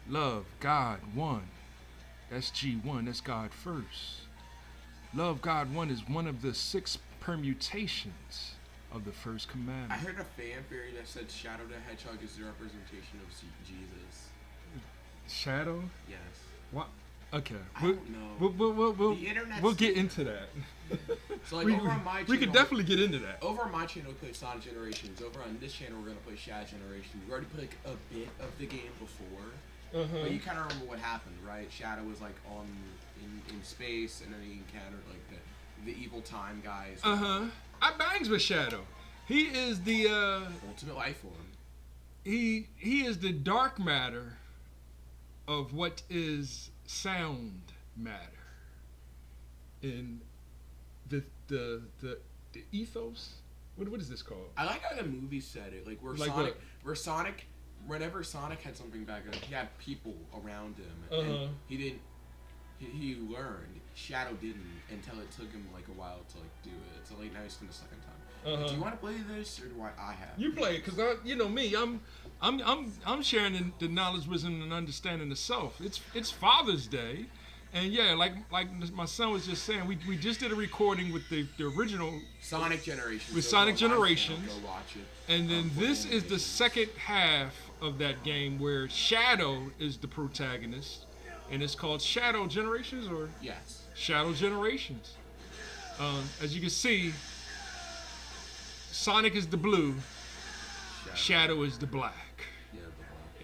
Love God one. That's G1. That's God first. Love God one is one of the six permutations of the first I commandment. heard a fan theory that said Shadow the Hedgehog is the representation of Jesus. Shadow? Yes. What? Okay. I We'll, don't know. we'll The internet's we'll get into that. So like we, over on my we channel, could definitely get into that. over on my channel we play Sonic Generations. Over on this channel we're gonna play Shadow Generations. We already played like a bit of the game before, but you kind of remember what happened, right? Shadow was like on in space, and then he encountered like the evil time guys. I bangs with Shadow. He is the Ultimate life form. he is the dark matter of what is sound matter in the ethos. What is this called? I like how the movie said it, like Like what? Whenever Sonic had something back then, he had people around him, and he didn't. He learned. Shadow didn't until it took him like a while to like do it. So like now he's doing the second time. Like, do you want to play this or do I have? You play it, cause you know me. I'm sharing the knowledge, wisdom, and understanding of self. It's Father's Day, and yeah, like my son was just saying, we just did a recording with the original Sonic Generations. with Sonic Generations, Go watch it. and then this is the second half of that game where Shadow is the protagonist, and it's called Shadow Generations or Yes. Shadow Generations. As you can see, Sonic is the blue, Shadow is the black. Yeah.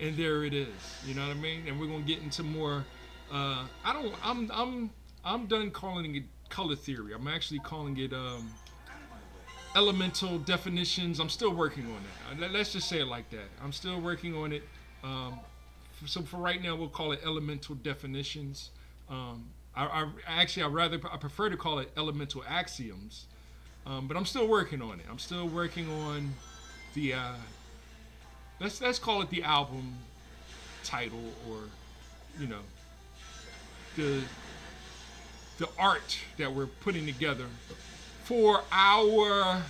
And there it is. You know what I mean? And we're gonna get into more. I'm done calling it color theory. I'm actually calling it elemental definitions. I'm still working on that. Let's just say it like that. I'm still working on it. So for right now, we'll call it elemental definitions. I prefer to call it elemental axioms. But I'm still working on it. I'm still working on the let's call it the album title, or you know, the art that we're putting together for our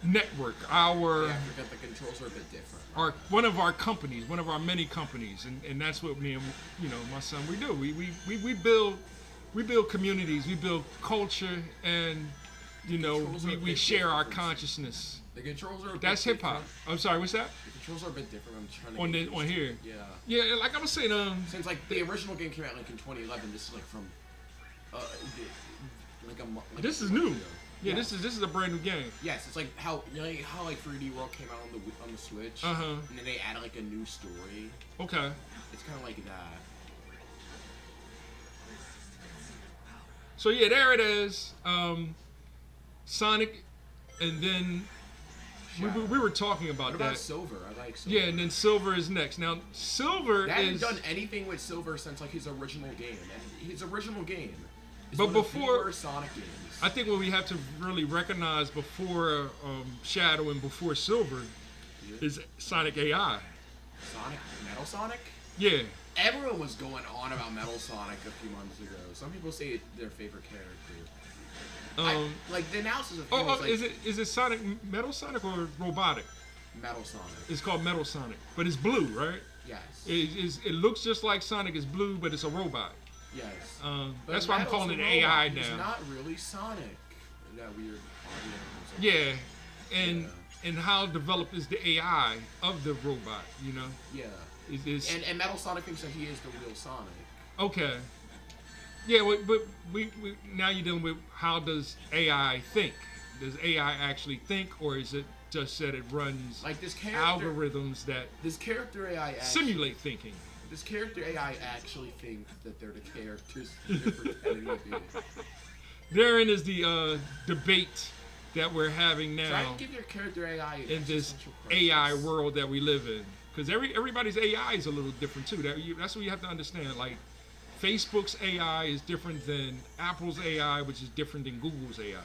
network, our Yeah, I forgot the controls are a bit different. one of our companies, one of our many companies, and that's what me and my son we do. We build communities, we build culture, and we share our consciousness. The controls are a bit That's hip hop. different. I'm sorry, what's that? The controls are a bit different. I'm trying to On get used to here. it. Yeah. Yeah, like I was saying, Since like the original game came out like in 2011, this is like from like a like this a is month new. ago. Yeah, this is a brand new game. Yes, it's like how like 3D World came out on the Switch, and then they added like a new story. Okay. It's kind of like that. So yeah, there it is. Sonic, and then we were talking about What about that. Silver? I like Silver. Yeah, and then Silver is next. Now Silver They haven't is. done anything with Silver since like his original game, and his original game is But one of before- the worst Sonic games. I think what we have to really recognize before Shadow and before Silver is Sonic AI. Sonic, Metal Sonic. Yeah. Everyone was going on about Metal Sonic a few months ago. Some people say it's their favorite character. Like the analysis of him was like is it Sonic Metal Sonic or Robotic? Metal Sonic. It's called Metal Sonic, but it's blue, right? Yes. It looks just like Sonic is blue, but it's a robot. Yes. That's But why I'm Metal's calling a it robot. AI He's now. not really Sonic. That weird audio. Yeah, and how developed is the AI of the robot? You know, Yeah. is And Metal Sonic thinks that he is the real Sonic. okay. Yeah, but we now you're dealing with how does AI think? Does AI actually think, or is it just that it runs Like this character. algorithms that This character AI actually, simulate thinking? This character AI actually thinks that they're the characters they're pretending to be. Therein is the debate that we're having Try now and give your character AI an in this existential crisis. AI world that we live in. Because everybody's AI is a little different too. That's what you have to understand. Like Facebook's AI is different than Apple's AI, which is different than Google's AI.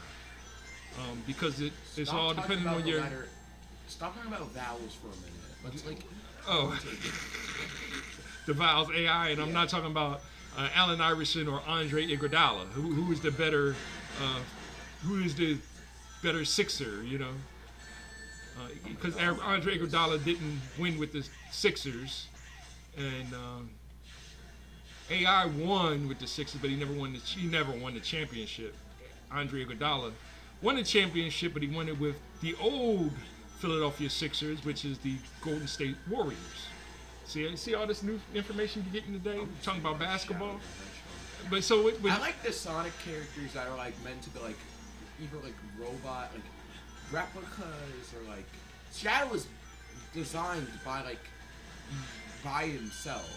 Because it's Stop all talking depending about on the your. letter- Stop talking about vowels for a minute. Let's like. Oh, the Val's AI, and I'm not talking about Allen Iverson or Andre Iguodala, who is the better, who is the better sixer, you know. because Andre Iguodala didn't win with the Sixers, and AI won with the Sixers, but he never won the championship. Andre Iguodala won the championship, but he won it with the old Philadelphia Sixers, which is the Golden State Warriors. See all this new information you're getting today? We're talking about basketball. But so I like the Sonic characters that are like meant to be like either like robot, like replicas, or like Shadow was designed by himself.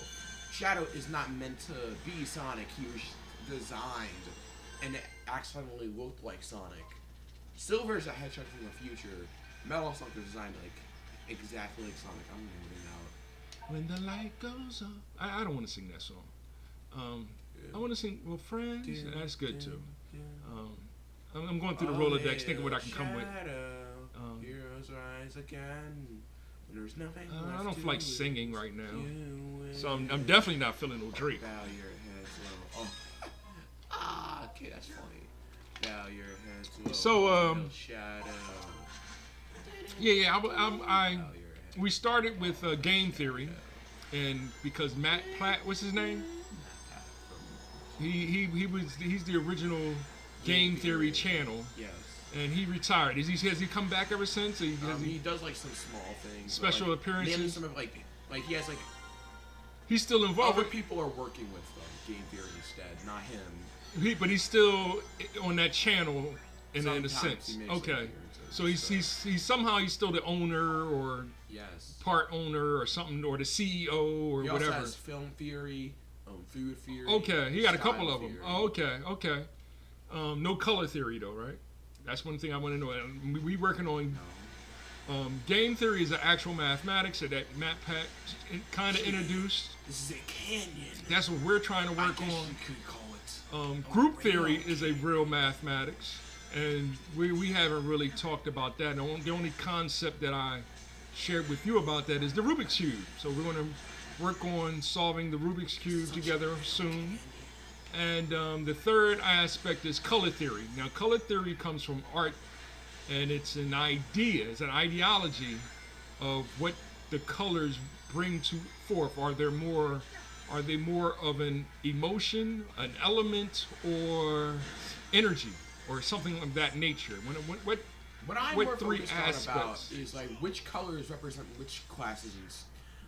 Shadow is not meant to be Sonic. He was designed and it accidentally looked like Sonic. Silver's a hedgehog from the future. Metal Sonic is designed like exactly like Sonic. I'm moving out. When the light goes up. I don't want to sing that song. I want to sing, well, Friends. That's good too. I'm going through the Rolodex, thinking what I can come with. Heroes rise again. There's nothing I don't feel like singing right now, so I'm definitely not feeling no Drake. Bow your heads low. Okay, that's funny. Bow your heads low. So Shadow. We started with game theory, and because Matt Platt, what's his name? He's the original game theory channel. Yes. And he retired. Has he come back ever since? He does like some small things. Special appearances. Mainly some of like he has like. He's still involved. Other people are working with game theory instead, not him. But he's still on that channel in a sense. Okay. So he's still the owner or part owner or something, or the CEO or he whatever. He also has film theory, food theory. Okay, he got a couple of them. Oh, okay. No color theory though, right? That's one thing I want to know. We working on game theory is the actual mathematics that Matt Pat kind of introduced. This is a canyon. That's what we're trying to work on. You could call it. Group theory is a real mathematics, and we haven't really talked about that. The only concept that I shared with you about that is the Rubik's Cube. So we're going to work on solving the Rubik's Cube together soon. And the third aspect is color theory. Now, color theory comes from art, and it's an idea, it's an ideology of what the colors bring to forth. Are they more of an emotion, an element, or energy, or something of that nature? What I'm more focused on about is like which colors represent which classes.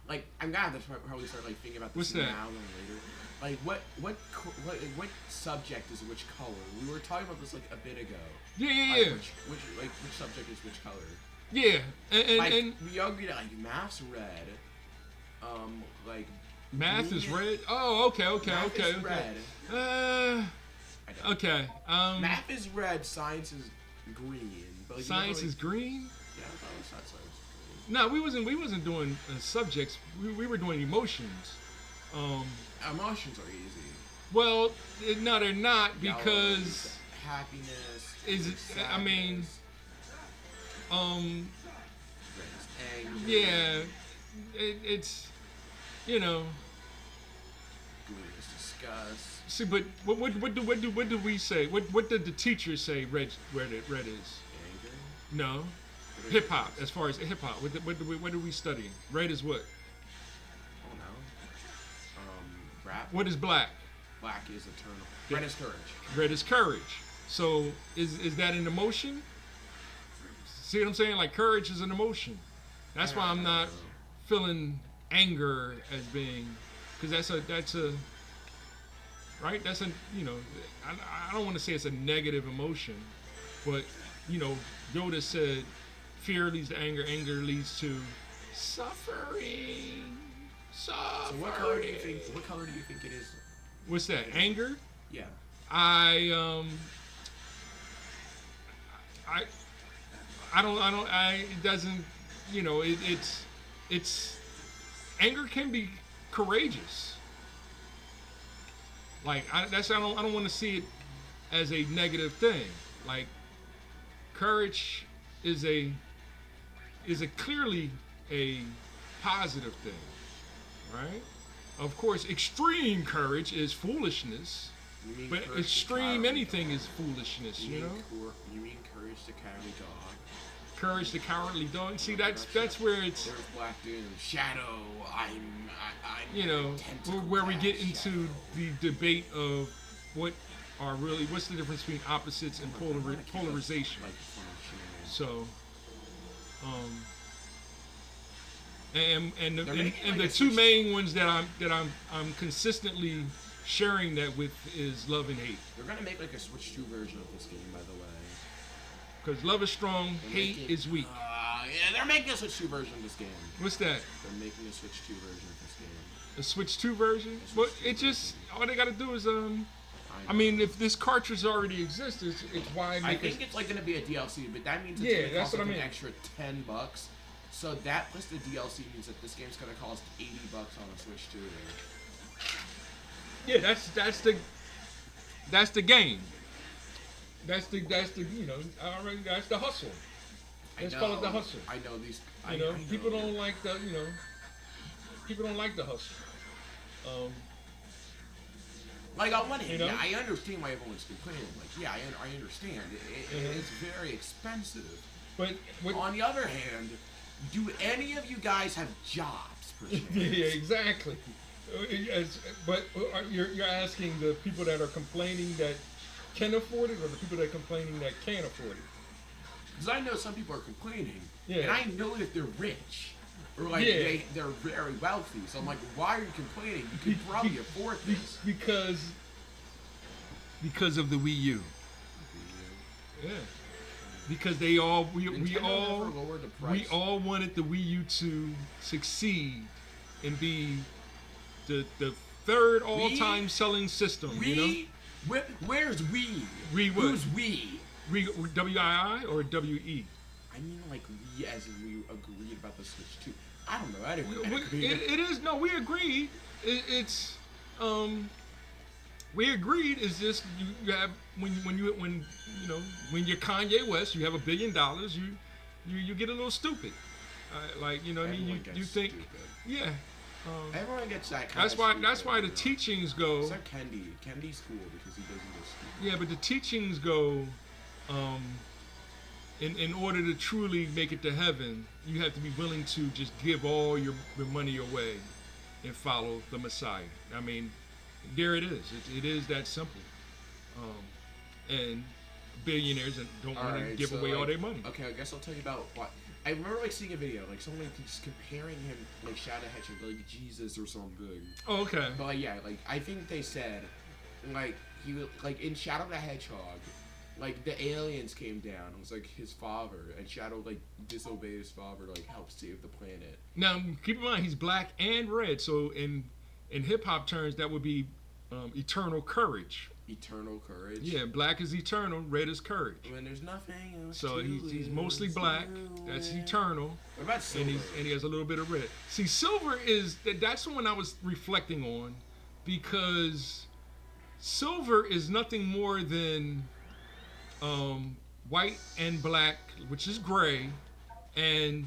Like I'm gonna have to probably start like thinking about this now and later. Like what subject is which color? We were talking about this like a bit ago. Yeah. Which subject is which color? Yeah, and we agreed that like math's red. Like math is red. Oh, okay. Red. Okay. Math is red. Science is green. But like, science is green. Yeah, I thought it was science. No, we wasn't doing subjects. We were doing emotions. Emotions are easy. Well, no, they're not because happiness. Is it? Sadness, I mean, anger. Yeah, it's glorious disgust. See, but what do we say? What did the teachers say? Red is. Anger. No. Hip hop. As far as hip hop, what do we study? Red is what? Oh no. Rap. What is black? Black is eternal. Red is courage. Red is courage. So is that an emotion? See what I'm saying? Like courage is an emotion. That's why I'm not feeling anger as being, because that's a right. That's a I don't want to say it's a negative emotion, but Yoda said. Fear leads to anger. Anger leads to suffering. So what color do you think it is? What's that? Anger? Yeah. I it doesn't. It's anger can be courageous. Like I don't want to see it as a negative thing. Like courage is clearly a positive thing, right? Of course, extreme courage is foolishness, but extreme anything is foolishness, You mean courage to carry a dog? Courage the Cowardly Dog. See, that's where it's, There's Black Doom, Shadow. I'm you know, where we get into Shadow. the debate of what's the difference between opposites and polarization. Like funny shit. So, and They're making, like, the a two Switch- main ones that I'm consistently sharing that with is love and hate. They're gonna make like a Switch 2 version of this game, by the way. Because love is strong, hate is weak. Yeah, they're making a Switch 2 version of this game. What's that? They're making a Switch 2 version of this game. A Switch 2 version? Switch But 2 it just all they gotta do is I know. mean, if this cartridge already exists, it's why I make think it's like gonna be a DLC, but that means it's Yeah, gonna that's cost what like I an mean. extra $10. So that plus the DLC means that this game's gonna cost $80 on a Switch 2. Yeah, that's the game. That's the you know, already that's the hustle. Let's call it the hustle. I know these. You know, people don't like the people don't like the hustle. Like on one hand, You know? yeah, I understand why everyone's complaining. Like, yeah, I understand. It's very expensive. But On the other hand, do any of you guys have jobs? Per chance? yeah, exactly. But you're asking the people that are complaining that can afford it, or the people that are complaining that can't afford it. Because I know some people are complaining, Yeah. and I know that they're rich, or like Yeah. they're very wealthy. So I'm like, why are you complaining? You could probably afford this. Because of the Wii U. Yeah. Because we Nintendo all never lowered the price. we all wanted the Wii U to succeed and be the third all-time selling system. You know, Where's we? We what? Who's we? WII or WE? I mean, like we as in we agreed about the Switch 2. I don't know. I didn't. It is no. We agreed. It's we agreed. Is just you have when you're Kanye West, you have $1 billion. You get a little stupid. Like you know, what I mean, you think, stupid. yeah. Everyone gets that kind That's of why. stupid, That's why the you know. teachings go. Except Kendi. Kendi's cool because he doesn't go stupid. Yeah, but the teachings go. In order to truly make it to heaven, you have to be willing to just give all your money away and follow the Messiah. I mean, there it is. It is that simple. And billionaires don't want to give away all their money. Okay, I guess I'll tell you about what. I remember like seeing a video, like someone just comparing him, like Shadow Hedgehog, like Jesus or something. Oh, okay. But like, yeah, like I think they said, like he like in Shadow the Hedgehog, like the aliens came down. It was like his father, and Shadow like disobeyed his father, to, like help save the planet. Now keep in mind he's black and red, so in hip hop terms that would be eternal courage. Eternal courage. Yeah, black is eternal, red is courage. When there's nothing else. So to he's lose, mostly black. That's eternal. What about Silver? And he has a little bit of red. See, silver that's the one I was reflecting on, because silver is nothing more than white and black, which is gray, and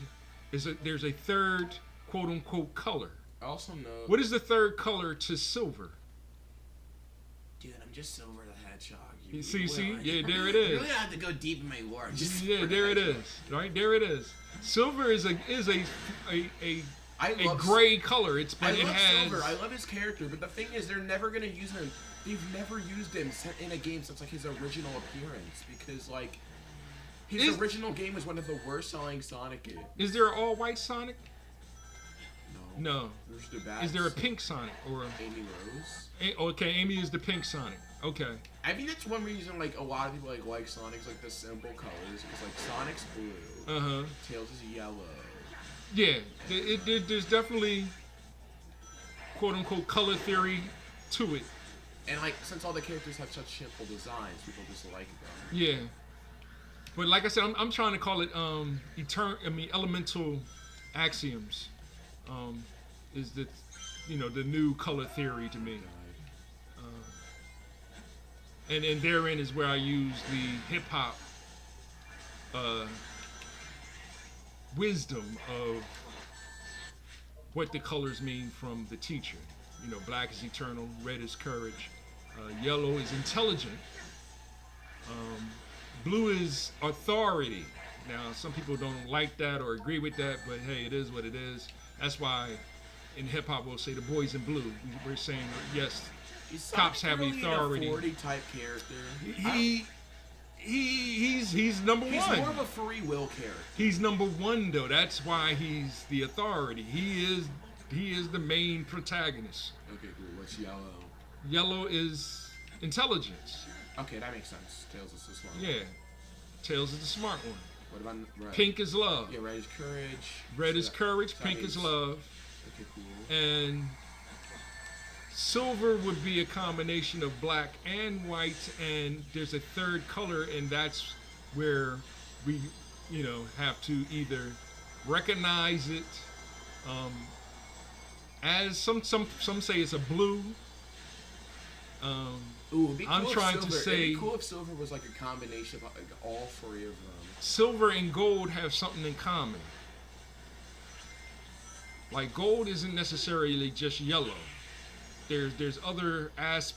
there's a third quote unquote color. I also know. What is the third color to silver? Dude, I'm just Silver the Hedgehog. See, yeah, there it You is. really have to go deep in my lore. Just Yeah, Silver the there it Hedgehog. is. Right there it is. Silver is a I love gray color. It I has love Silver. I love his character, but the thing is, they're never gonna use him. They've never used him in a game since like his original appearance, because like his original game was one of the worst selling Sonic games. Is there an all white Sonic? No. There's the bad Is there a pink Sonic or? Amy Rose? Okay, Amy is the pink Sonic. Okay. I think that's one reason like a lot of people like Sonic's like the simple colors, because like Sonic's blue, Tails is yellow. Yeah, there's definitely quote unquote color theory to it. And like since all the characters have such simple designs, people just like them. Yeah. But like I said, I'm trying to call it elemental axioms. Is the the new color theory to me. And therein is where I use the hip hop wisdom of what the colors mean from the teacher. Black is eternal, red is courage, yellow is intelligent, blue is authority, Now, some people don't like that or agree with that, but hey, it is what it is. That's why in hip hop we'll say the boys in blue. We're saying yes, cops have really authority. A 40 type character. He's number He's one. more of a free will character. He's number one though. That's why he's the authority. He is the main protagonist. Okay, cool. What's yellow? Yellow is intelligence. Okay, that makes sense. Tails is the smart one. Yeah. Tails is the smart one. What about red? Pink is love. Yeah, red is courage. Red is courage. Pink is love. Okay, cool. And silver would be a combination of black and white, and there's a third color, and that's where we, have to either recognize it as some say it's a blue. Ooh, it'd be cool I'm trying to say it'd be cool if silver was like a combination of like all three of them. Silver and gold have something in common. Like gold isn't necessarily just yellow. There's other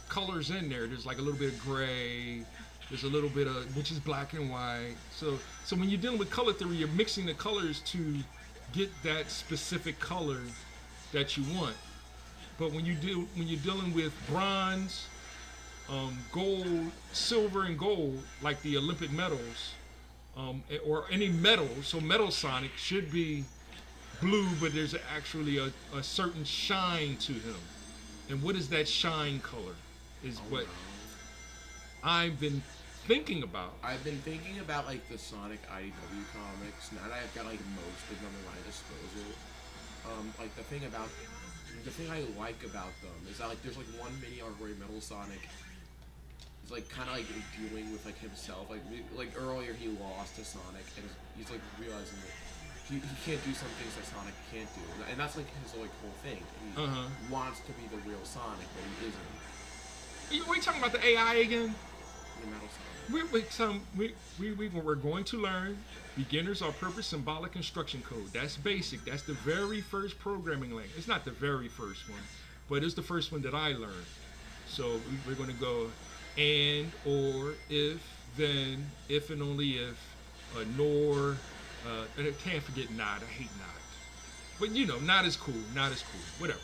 colors in there. There's like a little bit of gray. There's a little bit of which is black and white. So when you're dealing with color theory, you're mixing the colors to get that specific color that you want. But when you're dealing with bronze, gold, silver, and gold, like the Olympic medals, or any metal, so Metal Sonic should be blue, but there's actually a certain shine to him. And what is that shine color? Is what I've been thinking about. I've been thinking about like the Sonic IDW comics. Now that I've got like most of them at my disposal, like the thing I like about them is that like there's like one mini arc where Metal Sonic is like kind of like dealing with like himself. Like earlier he lost to Sonic and he's like realizing that he can't do some things that Sonic can't do, and that's like his like whole thing. He wants to be the real Sonic, but he isn't. Are we talking about the AI again? The Metal Sonic. We're going to learn beginners all-purpose symbolic instruction code. That's basic. That's the very first programming language. It's not the very first one, but it's the first one that I learned. So we're going to go and, or, if, then, if and only if, nor, and I can't forget not. I hate not. But not is cool. Not is cool. Whatever.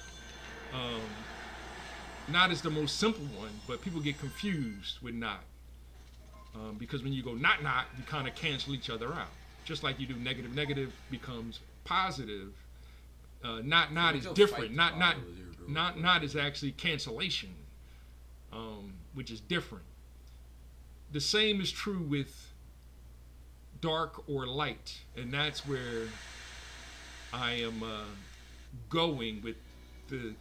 Not is the most simple one, but people get confused with not. Because when you go not, you kind of cancel each other out. Just like you do negative becomes positive. Not is different. Not is actually cancellation, which is different. The same is true with dark or light, and that's where I am going with the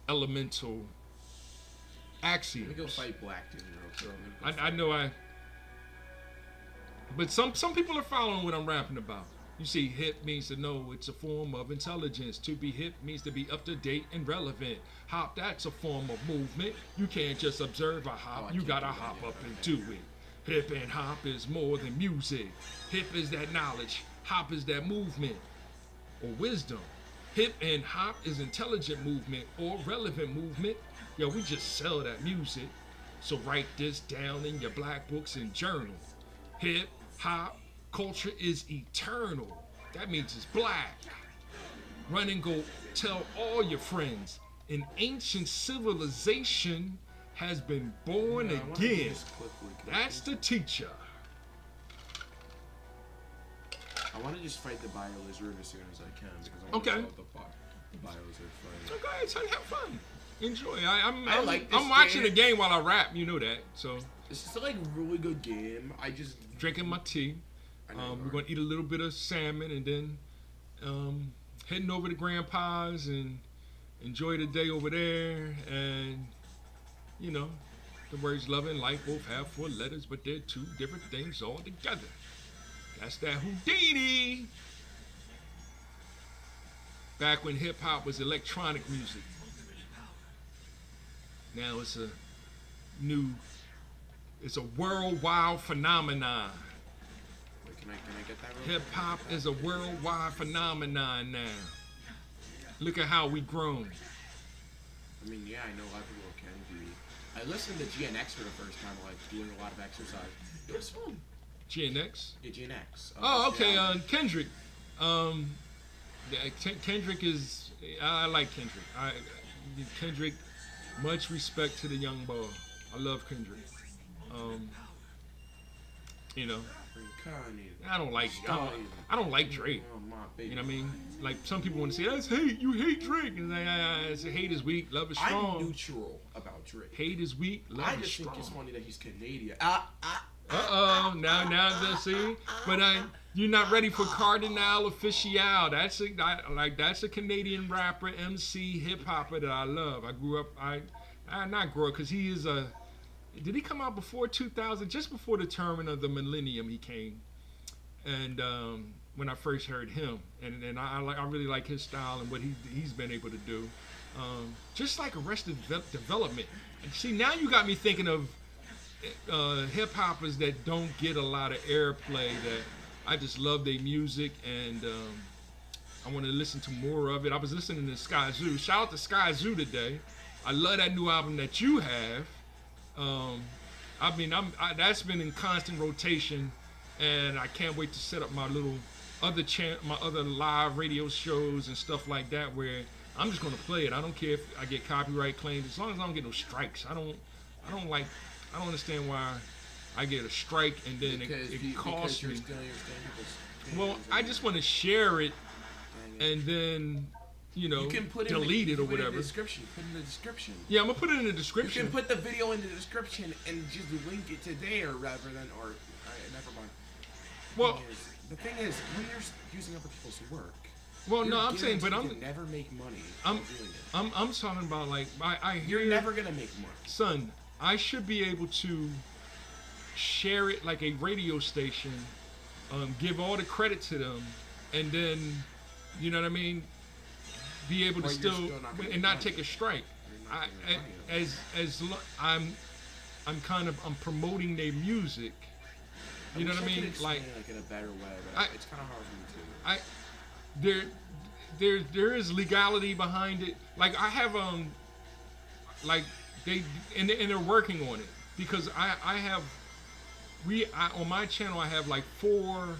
elemental axioms. Let me go fight Black Dude real quick. I know but some people are following what I'm rapping about. You see, hip means to know, it's a form of intelligence. To be hip means to be up to date and relevant. Hop, that's a form of movement. You can't just observe a hop, you gotta hop up and do it. Hip and hop is more than music. Hip is that knowledge, hop is that movement or wisdom. Hip and hop is intelligent movement or relevant movement. Yo, we just sell that music. So write this down in your black books and journal. Hip hop culture is eternal. That means it's black. Run and go tell all your friends. An ancient civilization has been born again. That's the teacher. I want to just fight the bio lizard as soon as I can because I want to solve the bio lizard fight. Okay, so have fun. Enjoy. I'm I'm watching the game while I rap. You know that. So this is like a really good game. I just drinking my tea. We're gonna eat a little bit of salmon and then heading over to Grandpa's and enjoy the day over there. And the words love and life both have 4 letters, but they're 2 different things all together. That's that Houdini. Back when hip hop was electronic music. Now it's a worldwide phenomenon. Wait, can I get that real quick? Hip hop is a worldwide phenomenon now. Look at how we grown. I mean, yeah, I know a lot of people can be. I listened to GNX for the first time, like doing a lot of exercise. It was fun. GNX. Yeah, GNX. Oh, okay. Kendrick. Kendrick is. I like Kendrick. Kendrick. Much respect to the young boy. I love Kendrick. Um, you know, I don't like. I don't like Drake. You know what I mean? Like some people want to say that's hate. You hate Drake, and hate is weak, love is strong. I'm neutral about Drake. Hate is weak, love is strong. I just think it's funny that he's Canadian. Now see, but you're not ready for Cardinal Official. That's a Canadian rapper, MC, hip hopper that I love. I grew up. I not grew up because he is a. Did he come out before 2000? Just before the turn of the millennium, he came, and when I first heard him, and I really like his style and what he's been able to do, just like Arrested Development. And see, now you got me thinking of hip hoppers that don't get a lot of airplay. That I just love their music and I want to listen to more of it. I was listening to Sky Zoo. Shout out to Sky Zoo today. I love that new album that you have. That's been in constant rotation, and I can't wait to set up my little my other live radio shows and stuff like that where I'm just gonna play it. I don't care if I get copyright claims as long as I don't get no strikes. I don't understand why I get a strike and then it costs me. Well, I just want to share it and then. You can delete it or whatever. Put it in the description. Yeah, I'm gonna put it in the description. You can put the video in the description and just link it to there rather than never mind. Well, the thing is, when you're using other people's work. Well, no, I'm saying, but I'm never make money. I'm talking about like You're never gonna make money, son. I should be able to share it like a radio station, give all the credit to them, and then, you know what I mean. Be able to still and not take a strike. I'm promoting their music. You know what I mean? Like in a better way, but it's kind of hard for me too. There is legality behind it. Like I have like they're working on it because I have on my channel I have like 4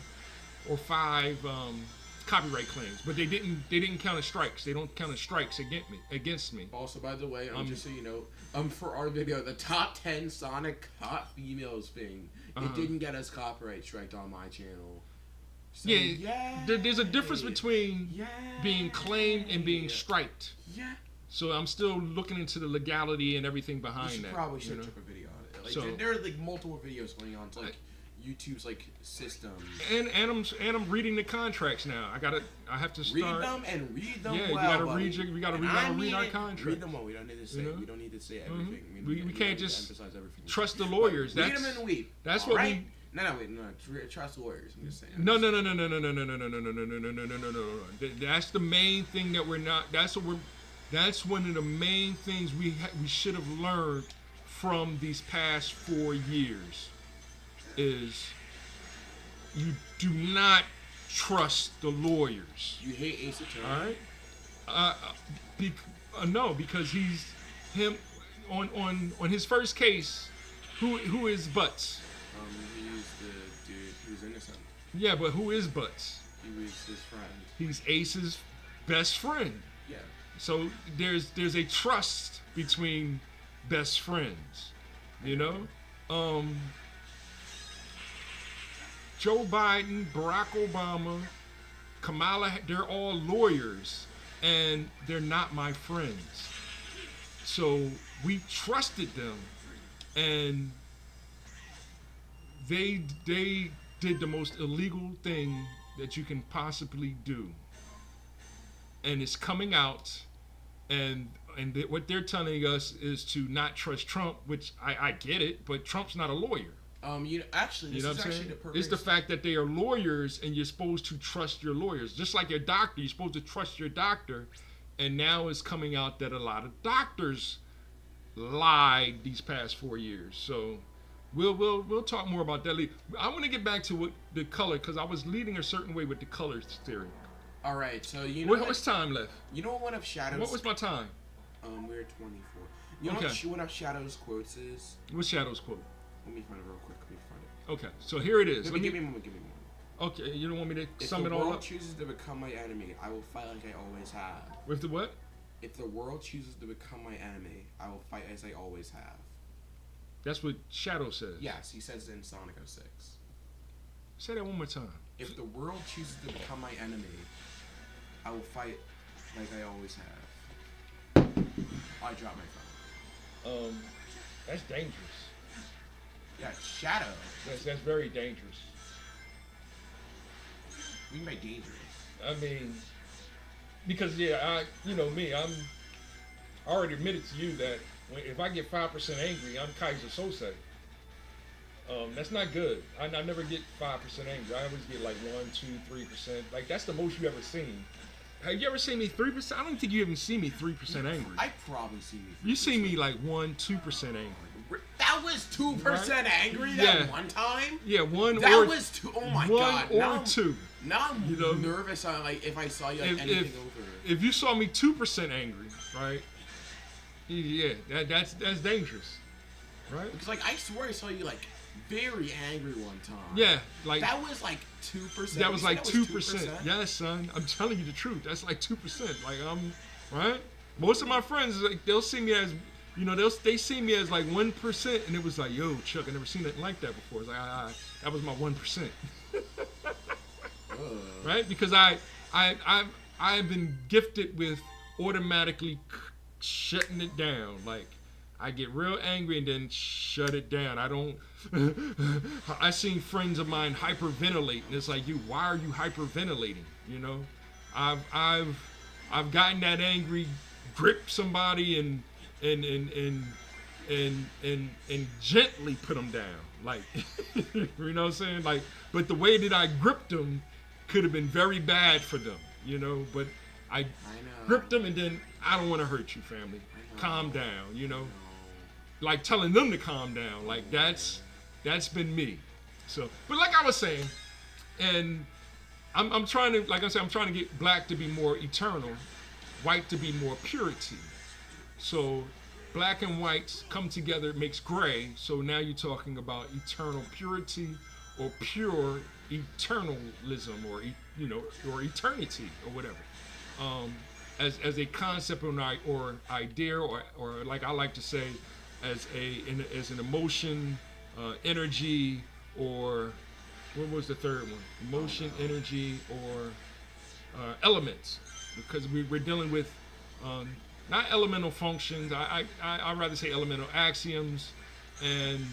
or 5 copyright claims, but they didn't count as strikes. They don't count as strikes against me. Also, by the way, just so you know, for our video, the top 10 Sonic hot females thing, it didn't get us copyright striked on my channel. So, there's a difference between being claimed and being striked. Yeah. So I'm still looking into the legality and everything behind that. Probably should check a video on it. Like, there are like multiple videos going on to like YouTube's like system. And I'm reading the contracts now. I have to start. Read them. Yeah, well, we gotta read our contracts. Read them all. We don't need to say. We don't need to say everything. We can't just emphasize everything. Trust the lawyers. Read them and weep. That's what we. No. Trust the lawyers. I'm just saying. No. That's the main thing that we're not. That's one of the main things we should have learned from these past 4 years. Is you do not trust the lawyers. You hate Ace Attorney. All right. No, because him on his first case. Who is Butts? He's the dude who's innocent. Yeah, but who is Butts? He was his friend. He's Ace's best friend. Yeah. So there's a trust between best friends. You know. Joe Biden, Barack Obama, Kamala, they're all lawyers, and they're not my friends. So we trusted them, and they did the most illegal thing that you can possibly do. And it's coming out, and what they're telling us is to not trust Trump, which I get it, but Trump's not a lawyer. It's the fact that they are lawyers and you're supposed to trust your lawyers. Just like your doctor, you're supposed to trust your doctor. And now it's coming out that a lot of doctors lied these past 4 years. So we'll talk more about that. I want to get back to the color because I was leading a certain way with the colors theory. All right, so what's time left? You know what one of Shadow's... What was my time? We're 24. You know what one of Shadow's quotes is? What's Shadow's quote? Let me find it real quick. Let me find it. Okay, so here it is. Give me a moment. Okay, you don't want me to If sum the it all world up? chooses to become my enemy, I will fight like I always have. With the what? If the world chooses to become my enemy, I will fight as I always have. That's what Shadow says. Yes, he says it in Sonic 06. Say that one more time. If the world chooses to become my enemy, I will fight like I always have. I dropped my phone. That's dangerous. Yeah, Shadow. That's very dangerous. What do you mean by dangerous? I mean, because I already admitted to you that if I get 5% angry, I'm Kaiser Sose. That's not good. I never get 5% angry. I always get like 1, 2, 3%. Like that's the most you ever seen. Have you ever seen me 3%? I don't think you even see me 3% angry. I probably see me. 3%. You see me like 1, 2% angry. That was 2% Right? angry that one time. Yeah, one that or was two. Oh my one god! or now, two. Now I'm nervous. On like if I saw you like anything over. If you saw me 2% angry, right? Yeah, that's dangerous, right? Because like I swear I saw you like very angry one time. Yeah, like that was like 2%. That was like 2%. 2%. Yes, son. I'm telling you the truth. That's like 2%. Like right. Most of my friends like they'll see me as they see me as like 1%, and it was like, yo, Chuck, I never seen nothing like that before. It's like that was my 1%. Right? Because I've been gifted with automatically shutting it down. Like I get real angry and then shut it down. I don't. I seen friends of mine hyperventilate, and it's like, why are you hyperventilating? You know, I've gotten that angry, grip somebody and gently put them down. Like, you know what I'm saying? Like, but the way that I gripped them could have been very bad for them, you know. But I gripped them, and then I don't want to hurt you, family. Calm down, you know. Like telling them to calm down. Like that's been me. So, but like I was saying, and I'm trying to, like I said, I'm trying to get black to be more eternal, white to be more purity. So black and white come together, it makes gray. So now you're talking about eternal purity or pure eternalism, or or eternity or whatever. As a concept or idea or like I like to say, as an emotion, energy, or what was the third one? Emotion, energy, or elements, because we're dealing with not elemental functions. I'd rather say elemental axioms, and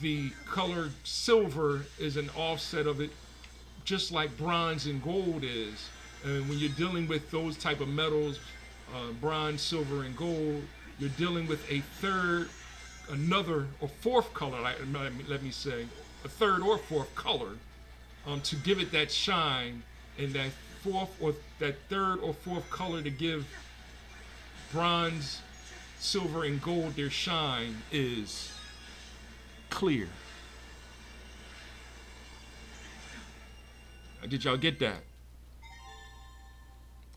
the color silver is an offset of it, just like bronze and gold is. And when you're dealing with those type of metals, bronze, silver, and gold, you're dealing with another or fourth color. Let me say, a third or fourth color, to give it that shine, and that third or fourth color to give bronze, silver, and gold their shine is clear. Did y'all get that?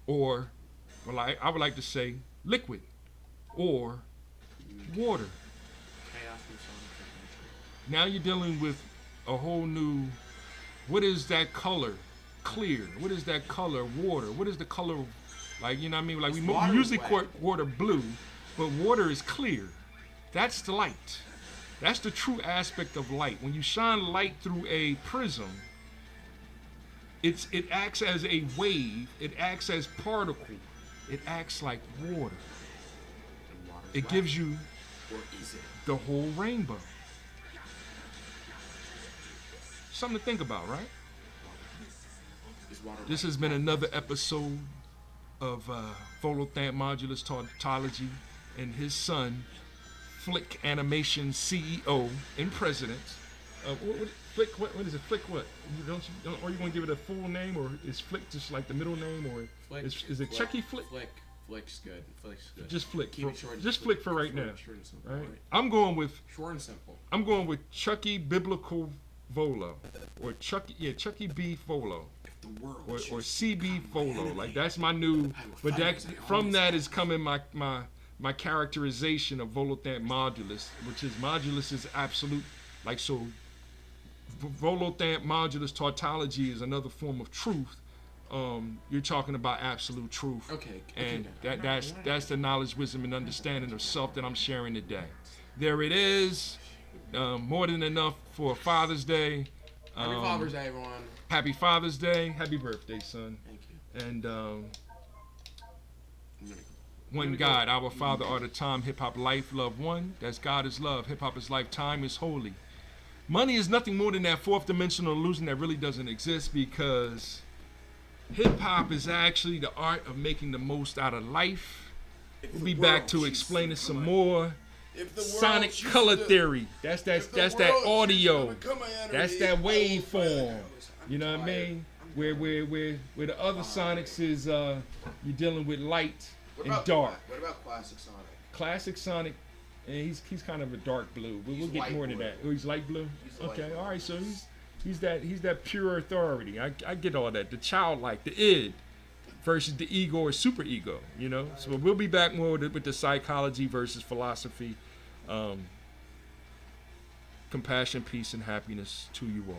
Or, well, I would like to say liquid or water. Now you're dealing with a whole new, what is that color? Clear. What is that color? Water. What is the color of, like, you know what I mean? Like we usually call water blue, but water is clear. That's the light. That's the true aspect of light. When you shine light through a prism, it acts as a wave. It acts as particle. It acts like water. It gives you the whole rainbow. Something to think about, right? This has been another episode of Volothamp Modulus Tautology, and his son, Flick Animation CEO and President. Flick, what is it? Flick what? Or you want to give it a full name, or is Flick just like the middle name, or Flick, is it Chucky Flick? Flick's good. Just Flick. Keep it short. Just Flick for right now. Short and simple. Right? I'm going with short and simple. I'm going with Chucky Biblical Volo, or Chucky B Volo, or CB Volo. Like that's my new. But that from that is coming my my characterization of Volothant modulus, which is modulus is absolute, like so. Volothant modulus tautology is another form of truth. You're talking about absolute truth. Okay. And that's the knowledge, wisdom, and understanding of self that I'm sharing today. There it is. More than enough for Father's Day. Happy Father's Day, everyone. Happy Father's Day. Happy birthday, son. Thank you. And one God, our Father, art of time, hip hop, life, love, one. That's God is love. Hip hop is life. Time is holy. Money is nothing more than that fourth dimensional illusion that really doesn't exist, because hip hop is actually the art of making the most out of life. We'll be back to explain it some more. Sonic color theory. That's that audio. That's that waveform. You know what I mean? Where the other sonics is you're dealing with light and dark. What about Classic Sonic? Classic Sonic, and he's kind of a dark blue. We'll get more into that. Oh, he's light blue. Okay, all right. So he's that pure authority. I get all that. The childlike, the id, versus the ego or super ego. You know. So we'll be back more with the psychology versus philosophy. Compassion, peace, and happiness to you all.